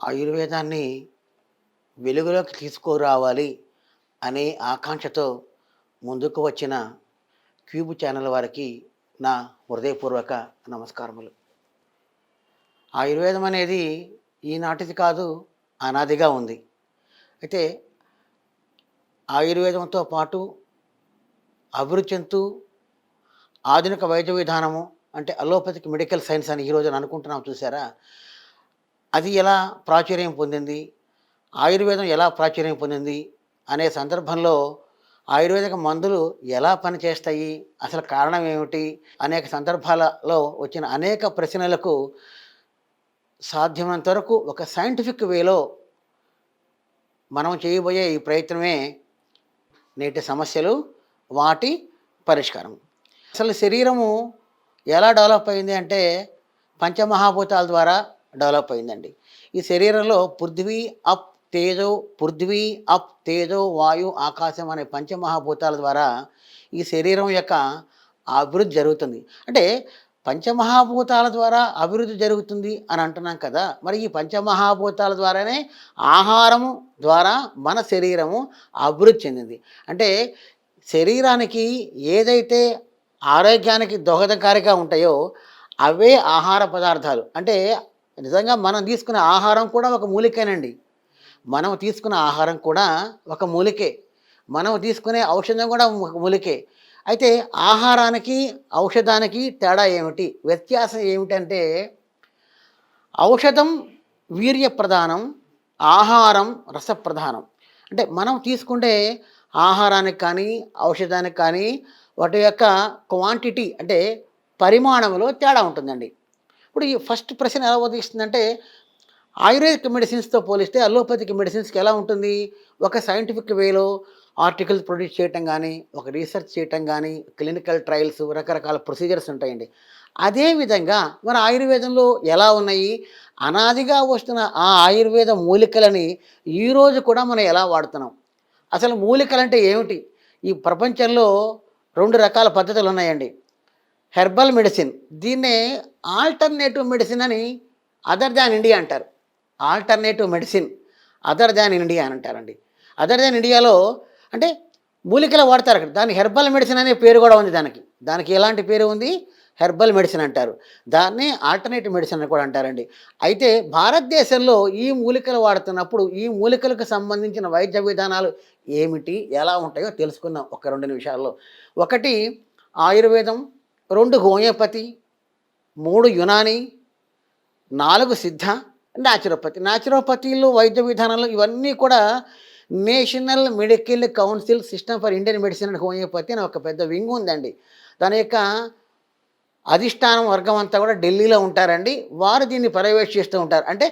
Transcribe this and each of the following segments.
ఆయుర్వేదాన్ని వెలుగులోకి తీసుకురావాలి అనే ఆకాంక్షతో ముందుకు వచ్చిన క్యూబ్ ఛానల్ వారికి నా హృదయపూర్వక నమస్కారములు. ఆయుర్వేదం అనేది ఈనాటిది కాదు, అనాదిగా ఉంది. అయితే ఆయుర్వేదంతో పాటు అభివృద్ధి చెందుతూ ఆధునిక వైద్య విధానము అంటే అలోపతిక్ మెడికల్ సైన్స్ అని ఈరోజు అనుకుంటున్నాం చూసారా, అది ఎలా ప్రాచుర్యం పొందింది, ఆయుర్వేదం ఎలా ప్రాచుర్యం పొందింది అనే సందర్భంలో ఆయుర్వేదిక మందులు ఎలా పనిచేస్తాయి, అసలు కారణం ఏమిటి, అనేక సందర్భాలలో వచ్చిన అనేక ప్రశ్నలకు సాధ్యమైనంత వరకు ఒక సైంటిఫిక్ వేలో మనం చేయబోయే ఈ ప్రయత్నమే నేటి సమస్యలు, వాటి పరిష్కారం. అసలు శరీరము ఎలా డెవలప్ అయింది అంటే పంచమహాభూతాల ద్వారా డెవలప్ అయిందండి. ఈ శరీరంలో పృథ్వీ అప్ తేజో, పృథ్వీ అప్ తేజో వాయు ఆకాశం అనే పంచమహాభూతాల ద్వారా ఈ శరీరం యొక్క అభివృద్ధి జరుగుతుంది. అంటే పంచమహాభూతాల ద్వారా అభివృద్ధి జరుగుతుంది అని అంటున్నాం కదా, మరి ఈ పంచమహాభూతాల ద్వారానే ఆహారము ద్వారా మన శరీరము అభివృద్ధి చెందింది. అంటే శరీరానికి ఏదైతే ఆరోగ్యానికి దోహదకారిగా ఉంటాయో అవే ఆహార పదార్థాలు. అంటే నిజంగా మనం తీసుకునే ఆహారం కూడా ఒక మూలికేనండి. మనం తీసుకునే ఆహారం కూడా ఒక మూలికే, మనం తీసుకునే ఔషధం కూడా ఒక మూలికే. అయితే ఆహారానికి ఔషధానికి తేడా ఏమిటి, వ్యత్యాసం ఏమిటంటే ఔషధం వీర్య ప్రధానం, ఆహారం రసప్రధానం. అంటే మనం తీసుకుంటే ఆహారానికి కానీ ఔషధానికి కానీ వాటి యొక్క క్వాంటిటీ అంటే పరిమాణంలో తేడా ఉంటుందండి. ఇప్పుడు ఈ ఫస్ట్ ప్రశ్న ఎలా ఉదయిస్తుందంటే ఆయుర్వేదిక్ మెడిసిన్స్తో పోలిస్తే అలోపతిక్ మెడిసిన్స్కి ఎలా ఉంటుంది, ఒక సైంటిఫిక్ వేలో ఆర్టికల్స్ ప్రొడ్యూస్ చేయటం కానీ, ఒక రీసెర్చ్ చేయటం కానీ, క్లినికల్ ట్రయల్స్, రకరకాల ప్రొసీజర్స్ ఉంటాయండి. అదేవిధంగా మన ఆయుర్వేదంలో ఎలా ఉన్నాయి, అనాదిగా వస్తున్న ఆ ఆయుర్వేద మూలికలని ఈరోజు కూడా మనం ఎలా వాడుతున్నాం, అసలు మూలికలు అంటే ఏమిటి. ఈ ప్రపంచంలో 2 రకాల పద్ధతులు ఉన్నాయండి. హెర్బల్ మెడిసిన్, దీన్నే ఆల్టర్నేటివ్ మెడిసిన్ అని అదర్ దాన్ ఇండియా అంటారు. Alternative medicine other than India అని అంటారండి. అదర్ దాన్ ఇండియాలో అంటే మూలికలు వాడతారు అక్కడ, దాని హెర్బల్ మెడిసిన్ అనే పేరు కూడా ఉంది. దానికి ఎలాంటి పేరు ఉంది, హెర్బల్ మెడిసిన్ అంటారు. దాన్ని ఆల్టర్నేటివ్ మెడిసిన్ అని కూడా అంటారండి. అయితే భారతదేశంలో ఈ మూలికలు వాడుతున్నప్పుడు ఈ మూలికలకు సంబంధించిన వైద్య విధానాలు ఏమిటి, ఎలా ఉంటాయో తెలుసుకుందాం ఒక 2 నిమిషాల్లో. 1 ఆయుర్వేదం, 2 హోమియోపతి, 3 యునాని, 4 సిద్ధ, న్యాచురోపతి. న్యాచురోపతిలో వైద్య విధానాలు ఇవన్నీ కూడా national medical council system for Indian medicine and homeopathy అని ఒక పెద్ద వింగ్ ఉందండి. దాని యొక్క అధిష్టానం వర్గం అంతా కూడా ఢిల్లీలో ఉంటారండి. వారు దీన్ని పర్యవేక్షిస్తూ ఉంటారు. అంటే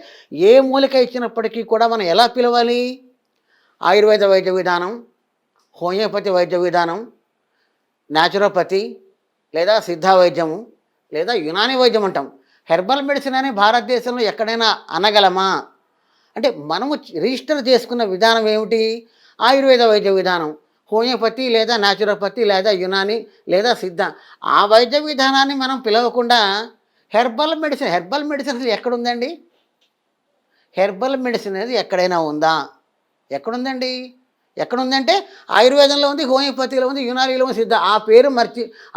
ఏ మూలిక ఇచ్చినప్పటికీ కూడా మనం ఎలా పిలవాలి, ఆయుర్వేద వైద్య విధానం, హోమియోపతి వైద్య విధానం, న్యాచురోపతి లేదా సిద్ధ వైద్యము లేదా యునాని వైద్యం అంటాం. హెర్బల్ మెడిసిన్ అని భారతదేశంలో ఎక్కడైనా అనగలమా అంటే మనము రిజిస్టర్ చేసుకున్న విధానం ఏమిటి, ఆయుర్వేద వైద్య విధానం, హోమియోపతి లేదా న్యాచురోపతి లేదా యునాని లేదా సిద్ధ. ఆ వైద్య విధానాన్ని మనం పిలవకుండా హెర్బల్ మెడిసిన్ అసలు ఎక్కడుందండి, హెర్బల్ మెడిసిన్ అనేది ఎక్కడైనా ఉందా, ఎక్కడుందండి, ఎక్కడుందంటే ఆయుర్వేదంలో ఉంది, హోమియోపతిలో ఉంది, యునానీలో ఉంది, సిద్ధ.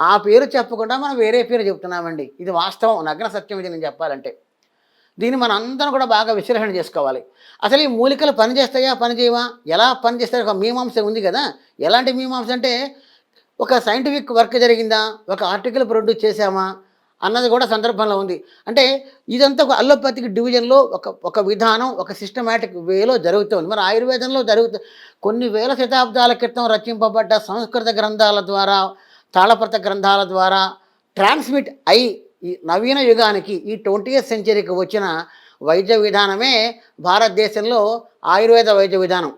ఆ పేరు చెప్పకుండా మనం వేరే పేరు చెప్తున్నామండి. ఇది వాస్తవం, నగ్న సత్యం. ఇది నేను చెప్పాలంటే దీన్ని మనం అందరం కూడా బాగా విశ్లేషణ చేసుకోవాలి. అసలు ఈ మూలికలు పనిచేస్తాయా పనిచేయవా, ఎలా పనిచేస్తాయో ఒక మీమాంస ఉంది కదా. ఎలాంటి మీమాంస అంటే ఒక సైంటిఫిక్ వర్క్ జరిగిందా, ఒక ఆర్టికల్ ప్రొడ్యూస్ చేసామా అన్నది కూడా సందర్భంలో ఉంది. అంటే ఇదంతా ఒక అలోపతిక్ డివిజన్లో ఒక విధానం, ఒక సిస్టమేటిక్ వేలో జరుగుతుంది. మరి ఆయుర్వేదంలో కొన్ని వేల శతాబ్దాల క్రితం రచింపబడ్డ సంస్కృత గ్రంథాల ద్వారా, తాళపత్ర గ్రంథాల ద్వారా ట్రాన్స్మిట్ అయి ఈ నవీన యుగానికి, ఈ 20th సెంచరీకి వచ్చిన వైద్య విధానమే భారతదేశంలో ఆయుర్వేద వైద్య విధానం.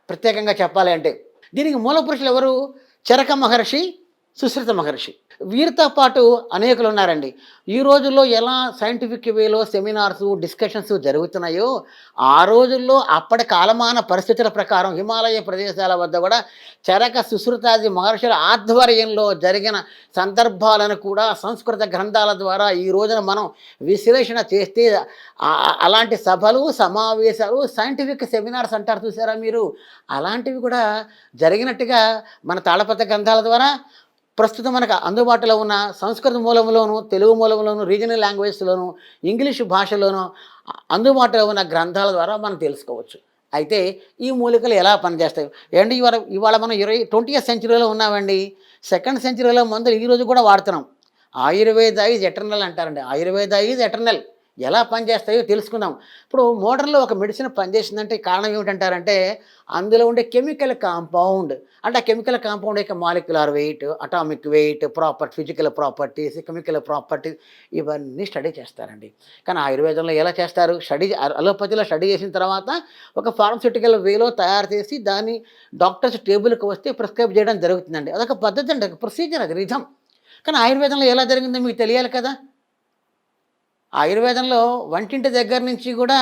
ప్రత్యేకంగా చెప్పాలి అంటే దీనికి మూల పురుషులు ఎవరు, చరక మహర్షి, సుశ్రుత మహర్షి. వీరితో పాటు అనేకులు ఉన్నారండి. ఈ రోజుల్లో ఎలా సైంటిఫిక్ వేలో సెమినార్స్, డిస్కషన్స్ జరుగుతున్నాయో, ఆ రోజుల్లో అప్పటి కాలమాన పరిస్థితుల ప్రకారం హిమాలయ ప్రదేశాల వద్ద కూడా చరక సుశ్రుతాది మహర్షుల ఆధ్వర్యంలో జరిగిన సందర్భాలను కూడా సంస్కృత గ్రంథాల ద్వారా ఈ రోజున మనం విశ్లేషణ చేస్తే అలాంటి సభలు, సమావేశాలు, సైంటిఫిక్ సెమినార్స్ అంటారు చూసారా మీరు? అలాంటివి కూడా జరిగినట్టుగా మన తాళపత్ర గ్రంథాల ద్వారా ప్రస్తుతం మనకు అందుబాటులో ఉన్న సంస్కృత మూలంలోను, తెలుగు మూలంలోను, రీజనల్ లాంగ్వేజ్స్‌లోను, ఇంగ్లీష్ భాషలోను అందుబాటులో ఉన్న గ్రంథాల ద్వారా మనం తెలుసుకోవచ్చు. అయితే ఈ మూలికలు ఎలా పనిచేస్తాయి? ఏండి ఇవాళ మనం 20థ్ సెంచరీలో ఉన్నామండి. సెకండ్ సెంచరీలో మందులు ఈ రోజు కూడా వాడుతున్నాం. ఆయుర్వేద ఈజ్ ఎటర్నల్ అంటారండి. Ayurveda is eternal. ఎలా పనిచేస్తాయో తెలుసుకుందాం. ఇప్పుడు మోడర్న్‌లో ఒక మెడిసిన్ పనిచేసిందంటే కారణం ఏమిటంటారంటే, అందులో ఉండే కెమికల్ కాంపౌండ్. అంటే ఆ కెమికల్ కాంపౌండ్ యొక్క molecular weight, atomic weight, physical properties, chemical properties ఇవన్నీ స్టడీ చేస్తారండి. కానీ ఆయుర్వేదంలో ఎలా చేస్తారు? అలోపతిలో స్టడీ చేసిన తర్వాత ఒక ఫార్మస్యూటికల్ వేలో తయారు చేసి దాన్ని డాక్టర్స్ టేబుల్‌కి వస్తే ప్రిస్క్రైబ్ చేయడం జరుగుతుందండి. అదొక పద్ధతి అండి. ఒక ప్రొసీజర్ అది రిథమ్. కానీ ఆయుర్వేదంలో ఎలా జరిగిందో మీకు తెలియాలి కదా! ఆయుర్వేదంలో వంటింటి దగ్గర నుంచి కూడా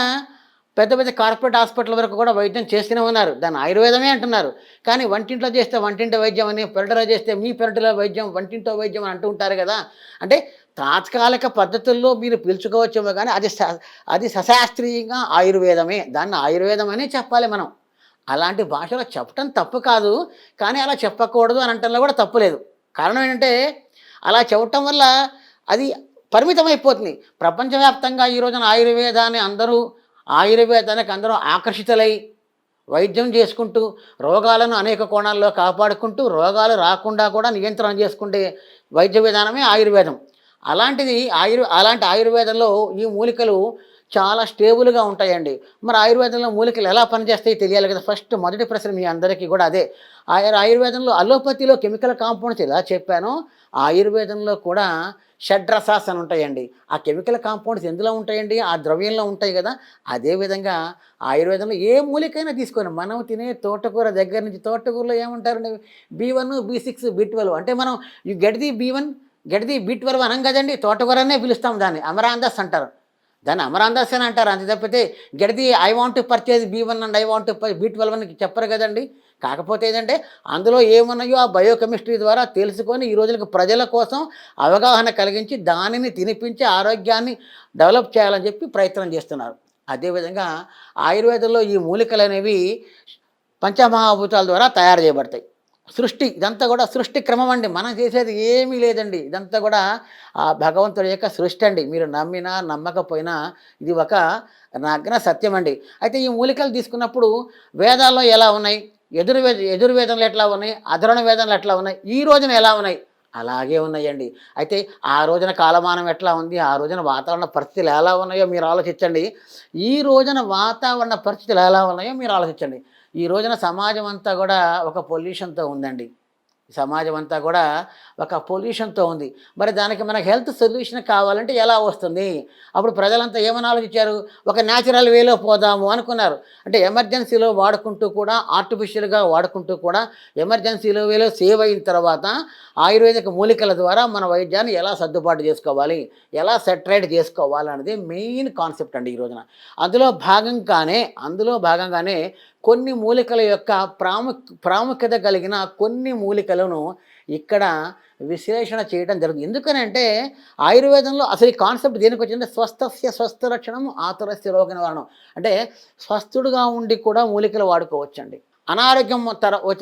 పెద్ద పెద్ద కార్పొరేట్ హాస్పిటల్ వరకు కూడా వైద్యం చేస్తూనే ఉన్నారు. దాన్ని ఆయుర్వేదమే అంటున్నారు. కానీ వంటింట్లో చేస్తే వంటింటి వైద్యం అని, పెరటిలో చేస్తే మీ పెరటిలో వైద్యం, వంటింటో వైద్యం అని అంటూ ఉంటారు కదా! అంటే తాత్కాలిక పద్ధతుల్లో మీరు పిలుచుకోవచ్చేమో కానీ అది సశాస్త్రీయంగా ఆయుర్వేదమే. దాన్ని ఆయుర్వేదం అనే చెప్పాలి మనం. అలాంటి భాషలో చెప్పటం తప్పు కాదు. కానీ అలా చెప్పకూడదు అని అనటంలో కూడా తప్పు లేదు. కారణం ఏంటంటే అలా చెప్పటం వల్ల అది పరిమితమైపోతుంది. ప్రపంచవ్యాప్తంగా ఈ రోజున ఆయుర్వేదానికి అందరూ ఆకర్షితులై వైద్యం చేసుకుంటూ, రోగాలను అనేక కోణాల్లో కాపాడుకుంటూ, రోగాలు రాకుండా కూడా నియంత్రణ చేసుకుంటే వైద్య విధానమే ఆయుర్వేదం. అలాంటి ఆయుర్వేదంలో ఈ మూలికలు చాలా స్టేబుల్‌గా ఉంటాయండి. మరి ఆయుర్వేదంలో మూలికలు ఎలా పనిచేస్తాయో తెలియాలి కదా! మొదటి ప్రశ్న మీ అందరికీ కూడా అదే. ఆయుర్వేదంలో అలోపతిలో కెమికల్ కాంపౌండ్స్ ఎలా చెప్పానో, ఆయుర్వేదంలో కూడా షడ్రసాస్ అని ఉంటాయండి. ఆ కెమికల్ కాంపౌండ్స్ ఎందులో ఉంటాయండి? ఆ ద్రవ్యంలో ఉంటాయి గదా! అదేవిధంగా ఆయుర్వేదంలో ఏ మూలికైనా తీసుకోండి. మనం తినే తోటకూర దగ్గర నుంచి తోటకూరలో ఏమంటారండి? B1, B6, B12 అంటే మనం you get the B1, get the B12 అనం గదండీ! తోటకూర అనే పిలుస్తాం దాన్ని. అమరాంతస్ అంటారు. దాన్ని అమరాంతస్ అని అంటారు. అంతే తప్పితే get the I want to purchase B1 and I want to B12 అని చెప్పరు గదండీ! కాకపోతే ఏంటంటే అందులో ఏమున్నాయో ఆ బయోకెమిస్ట్రీ ద్వారా తెలుసుకొని ఈ రోజులకు ప్రజల కోసం అవగాహన కలిగించి దానిని తినిపించి ఆరోగ్యాన్ని డెవలప్ చేయాలని చెప్పి ప్రయత్నం చేస్తున్నారు. అదేవిధంగా ఆయుర్వేదంలో ఈ మూలికలనేవి పంచమహాభూతాల ద్వారా తయారు చేయబడతాయి. ఇదంతా కూడా సృష్టి క్రమం అండి. మనం చేసేది ఏమీ లేదండి. ఇదంతా కూడా ఆ భగవంతుడి యొక్క సృష్టి అండి. మీరు నమ్మినా నమ్మకపోయినా ఇది ఒక నగ్న సత్యం అండి. అయితే ఈ మూలికలు తీసుకున్నప్పుడు వేదాల్లో ఎలా ఉన్నాయి? యజుర్వేదంలో ఎట్లా ఉన్నాయి? అధర్వణ వేదంలో ఎట్లా ఉన్నాయి? ఈ రోజున ఎలా ఉన్నాయి? అలాగే ఉన్నాయండి. అయితే ఆ రోజున కాలమానం ఎట్లా ఉంది? ఆ రోజున వాతావరణ పరిస్థితులు ఎలా ఉన్నాయో మీరు ఆలోచించండి. ఈ రోజున వాతావరణ పరిస్థితులు ఎలా ఉన్నాయో మీరు ఆలోచించండి. ఈ రోజున సమాజం అంతా కూడా ఒక పొల్యూషన్‌తో ఉందండి. సమాజం అంతా కూడా ఒక పొల్యూషన్‌తో ఉంది. మరి దానికి మనకు హెల్త్ సొల్యూషన్ కావాలంటే ఎలా వస్తుంది? అప్పుడు ప్రజలంతా ఏమని ఆలోచించారు? ఒక న్యాచురల్ వేలో పోదాము అనుకున్నారు. అంటే ఎమర్జెన్సీలో వాడుకుంటూ కూడా, ఆర్టిఫిషియల్‌గా వాడుకుంటూ కూడా, ఎమర్జెన్సీలో వేలో సేవ్ అయిన తర్వాత ఆయుర్వేదిక మూలికల ద్వారా మన వైద్యాన్ని ఎలా సర్దుబాటు చేసుకోవాలి? ఎలా సెటరైట్ చేసుకోవాలనేది మెయిన్ కాన్సెప్ట్ అండి ఈ రోజున. అందులో భాగంగానే కొన్ని మూలికల యొక్క ప్రాముఖ్యత కలిగిన కొన్ని మూలికలను ఇక్కడ విశ్లేషణ చేయడం జరుగుతుంది. ఎందుకనంటే ఆయుర్వేదంలో అసలు ఈ కాన్సెప్ట్ దేనికొచ్చిందంటే స్వస్థ లక్షణం ఆతురస్య రోగ నివారణం. అంటే స్వస్థుడుగా ఉండి కూడా మూలికలు వాడుకోవచ్చండి.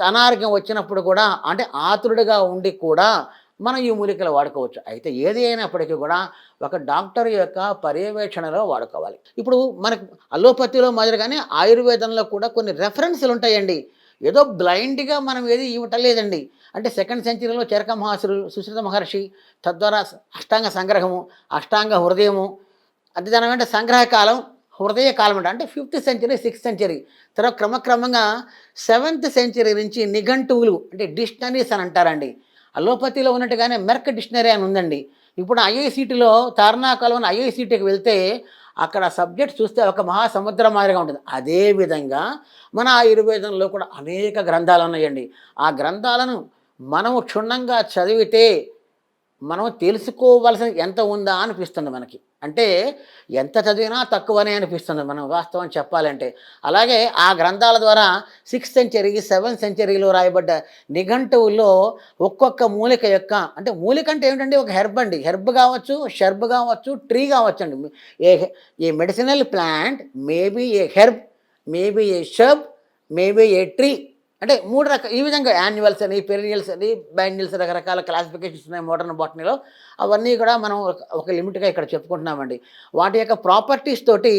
అనారోగ్యం వచ్చినప్పుడు కూడా అంటే ఆతురుడుగా ఉండి కూడా మనం ఈ మూలికలు వాడుకోవచ్చు. అయితే ఏది అయినప్పటికీ కూడా ఒక డాక్టర్ యొక్క పర్యవేక్షణలో వాడుకోవాలి. ఇప్పుడు మనకు అలోపతిలో మాదిరిగానే ఆయుర్వేదంలో కూడా కొన్ని రెఫరెన్స్‌లు ఉంటాయండి. ఏదో బ్లైండ్‌గా మనం ఏది ఇవ్వటం లేదండి. అంటే సెకండ్ సెంచరీలో సుశ్రుత మహర్షి తద్వారా అష్టాంగ సంగ్రహము, అష్టాంగ హృదయము అంటే దాని వెంట సంగ్రహ కాలం, హృదయ కాలం అంట. అంటే 5th సెంచరీ, 6th సెంచరీ. తర్వాత క్రమక్రమంగా 7th సెంచరీ నుంచి నిఘంటువులు అంటే డిక్షనరీస్ అని అంటారండి. అలోపతిలో ఉన్నట్టుగానే మెర్క్ డిక్షనరీ అని ఉందండి. ఇప్పుడు ఐఐసీటీలో తార్నాకలోని ఐఐసీటీకి వెళ్తే అక్కడ సబ్జెక్ట్ చూస్తే ఒక మహాసముద్రం మాదిరిగా ఉంటుంది. అదేవిధంగా మన ఆయుర్వేదంలో కూడా అనేక గ్రంథాలు ఉన్నాయండి. ఆ గ్రంథాలను మనము క్షుణ్ణంగా చదివితే మనం తెలుసుకోవాల్సిన ఎంత ఉందా అనిపిస్తుంది మనకి. అంటే ఎంత చదివినా తక్కువనే అనిపిస్తుంది మనం వాస్తవం చెప్పాలంటే. అలాగే ఆ గ్రంథాల ద్వారా 6th సెంచరీ, 7th సెంచరీలో రాయబడ్డ నిఘంటువుల్లో ఒక్కొక్క మూలిక యొక్క అంటే మూలిక అంటే ఏమిటండి? ఒక హెర్బ్ అండి. హెర్బ్ కావచ్చు, షర్బ్ కావచ్చు, ట్రీ కావచ్చండి. A a medicinal plant may be a herb, may be a shrub, may be a tree. అంటే 3 ఈ విధంగా యాన్యువల్స్ అని, పెరినియల్స్ అని, బైన్నియల్స్ రకరకాల క్లాసిఫికేషన్స్ ఉన్నాయి మోడర్న్ బొటనీలో. అవన్నీ కూడా మనం ఒక లిమిట్‌గా ఇక్కడ చెప్పుకుంటున్నామండి. వాటి యొక్క ప్రాపర్టీస్ తోటి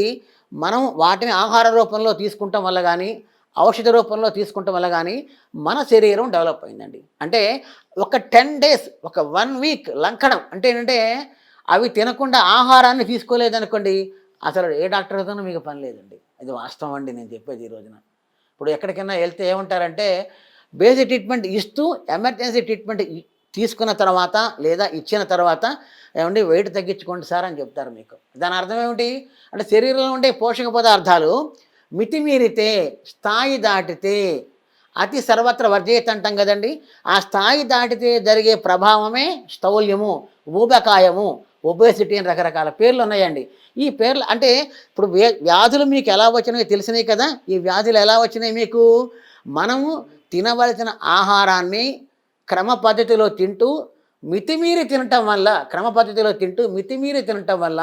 మనం వాటిని ఆహార రూపంలో తీసుకుంటం వల్ల గానీ, ఔషధ రూపంలో తీసుకుంటం వల్ల గానీ, మన శరీరం డెవలప్ అయిందండి. అంటే ఒక 10 డేస్, ఒక 1 వీక్ లంకడం అంటే ఏంటంటే, అవి తినకుండా ఆహారాన్ని తీసుకోలేదనుకోండి, అసలు ఏ డాక్టర్‌తోనూ మీకు పని లేదండి. ఇది వాస్తవం అండి నేను చెప్పేది ఈ రోజున. ఇప్పుడు ఎక్కడికైనా వెళ్తే ఏమంటారంటే బేసిక్ ట్రీట్మెంట్ ఇస్తూ ఎమర్జెన్సీ ట్రీట్మెంట్ తీసుకున్న తర్వాత లేదా ఇచ్చిన తర్వాత ఏమండి వెయిట్ తగ్గించుకోండి సార్ అని చెప్తారు మీకు. దాని అర్థం ఏమిటి? అంటే శరీరంలో ఉండే పోషక పదార్థాలు మితిమీరితే, స్థాయి దాటితే అతి సర్వత్ర వర్జేత్ అంటాం కదండి. ఆ స్థాయి దాటితే జరిగే ప్రభావమే స్థౌల్యము, ఊబకాయము, ఒబేసిటీ అని రకరకాల పేర్లు ఉన్నాయండి. ఈ పేర్లు అంటే ఇప్పుడు వ్యాధులు మీకు ఎలా వచ్చినాయో తెలిసినాయి కదా. ఈ వ్యాధులు ఎలా వచ్చినాయి మీకు? మనము తినవలసిన ఆహారాన్ని క్రమ పద్ధతిలో తింటూ మితిమీరి తినటం వల్ల, క్రమ పద్ధతిలో తింటూ మితిమీరి తినటం వల్ల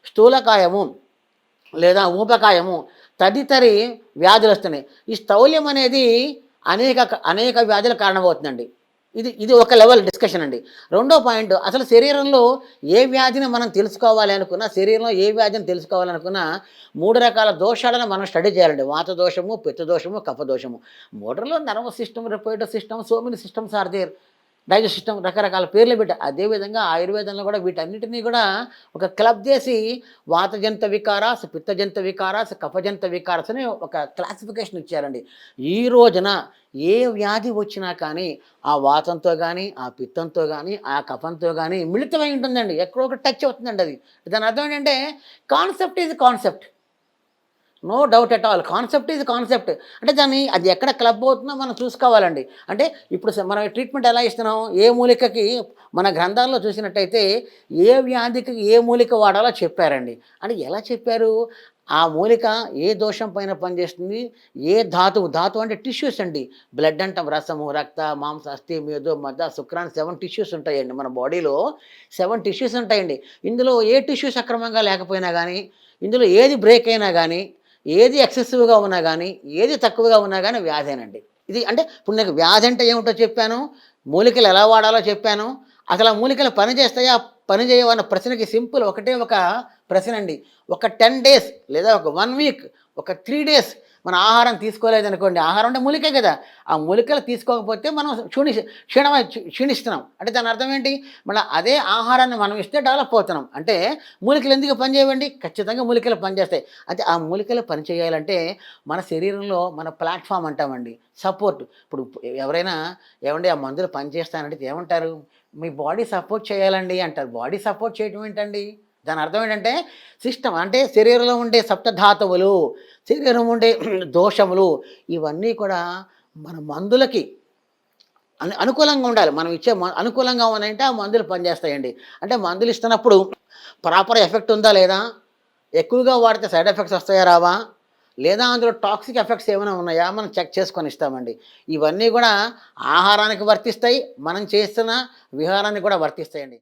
స్థూలకాయము లేదా ఊబకాయము తదితరి వ్యాధులు వస్తున్నాయి. ఈ స్థౌల్యం అనేది అనేక అనేక వ్యాధులకు కారణమవుతుందండి. ఇది ఇది ఒక లెవెల్ డిస్కషన్ అండి. రెండో పాయింట్, అసలు శరీరంలో ఏ వ్యాధిని మనం తెలుసుకోవాలి అనుకున్నా, శరీరంలో ఏ వ్యాధిని తెలుసుకోవాలనుకున్నా 3 రకాల దోషాలను మనం స్టడీ చేయాలండి. వాత దోషము, పిత్త దోషము, కఫ దోషము. మోడర్న్‌లో nervous system, respiratory system, so many systems are there. Digest system రకరకాల పేర్లు పెట్టారు. అదేవిధంగా ఆయుర్వేదంలో కూడా వీటన్నిటిని కూడా ఒక క్లబ్ చేసి వాతజంత వికారాస్, పిత్తజంత వికారాస్, కఫజంత వికారాస్ అని ఒక క్లాసిఫికేషన్ ఇచ్చారండి. ఈ రోజున ఏ వ్యాధి వచ్చినా కానీ ఆ వాతంతో కానీ, ఆ పిత్తంతో కానీ, ఆ కఫంతో కానీ మిళితమై ఉంటుందండి. ఎక్కడో ఒక టచ్ అవుతుందండి అది. దాని అర్థం ఏంటంటే concept is concept. No doubt at all. Concept is concept. అంటే దాన్ని అది ఎక్కడ క్లబ్ అవుతుందో మనం చూసుకోవాలండి. అంటే ఇప్పుడు మనం ట్రీట్మెంట్ ఎలా ఇస్తున్నాం? ఏ మూలికకి మన గ్రంథాల్లో చూసినట్టయితే ఏ వ్యాధికి ఏ మూలిక వాడాలో చెప్పారండి. అంటే ఎలా చెప్పారు? ఆ మూలిక ఏ దోషం పైన పనిచేస్తుంది? ఏ ధాతువు, ధాతువు అంటే టిష్యూస్ అండి. బ్లడ్ అంటాం, రసము, రక్త, మాంస, అస్థి, మేదు, మజ్జ, శుక్రాన్ని 7 టిష్యూస్ ఉంటాయండి మన బాడీలో. 7 టిష్యూస్ ఉంటాయండి. ఇందులో ఏ టిష్యూ సక్రమంగా లేకపోయినా గానీ, ఇందులో ఏది బ్రేక్ అయినా గానీ, ఏది ఎక్సెసివ్‌గా ఉన్నా గానీ, ఏది తక్కువగా ఉన్నా గానీ వ్యాధేనండి. ఇది అంటే ఇప్పుడు నాకు వ్యాధి అంటే ఏమిటో చెప్పాను. మూలికలు ఎలా వాడాలో చెప్పాను. అసలు ఆ మూలికలు పని చేస్తాయా? పని చేయవన్న ప్రశ్నకి సింపుల్ ఒకటే ఒక ప్రశ్నండి. ఒక 10 డేస్ లేదా ఒక 1 వీక్, ఒక 3 డేస్ మన ఆహారం తీసుకోలేదనుకోండి, ఆహారం అంటే మూలికే కదా! ఆ మూలికలు తీసుకోకపోతే మనం క్షీణిస్తున్నాం. అంటే దాని అర్థం ఏంటి? మళ్ళా అదే ఆహారాన్ని మనం ఇస్తే డెవలప్ అవుతున్నాం. అంటే మూలికలు ఎందుకు పనిచేయవండి? ఖచ్చితంగా మూలికలు పనిచేస్తాయి. అయితే ఆ మూలికలు పనిచేయాలంటే మన శరీరంలో మన ప్లాట్‌ఫార్మ్ అంటామండి. సపోర్ట్. ఇప్పుడు ఎవరైనా "ఏవండీ ఆ మందులు పనిచేస్తాయనంటే" ఏమంటారు? "మీ బాడీ సపోర్ట్ చేయాలండి" అంటారు. బాడీ సపోర్ట్ చేయటం ఏంటండి? దాని అర్థం ఏంటంటే సిస్టమ్ అంటే శరీరంలో ఉండే సప్తధాతువులు, శరీరం ఉండే దోషములు ఇవన్నీ కూడా మన మందులకి అనుకూలంగా ఉండాలి. మనం ఇచ్చే అనుకూలంగా ఉన్నాయంటే ఆ మందులు పనిచేస్తాయండి. అంటే మందులు ఇస్తున్నప్పుడు ప్రాపర్ ఎఫెక్ట్ ఉందా లేదా? ఎక్కువగా వాడితే సైడ్ ఎఫెక్ట్స్ వస్తాయా రావా? లేదా అందులో టాక్సిక్ ఎఫెక్ట్స్ ఏమైనా ఉన్నాయా? మనం చెక్ చేసుకొని ఇస్తామండి. ఇవన్నీ కూడా ఆహారానికి వర్తిస్తాయి. మనం చేస్తున్న విహారానికి కూడా వర్తిస్తాయండి.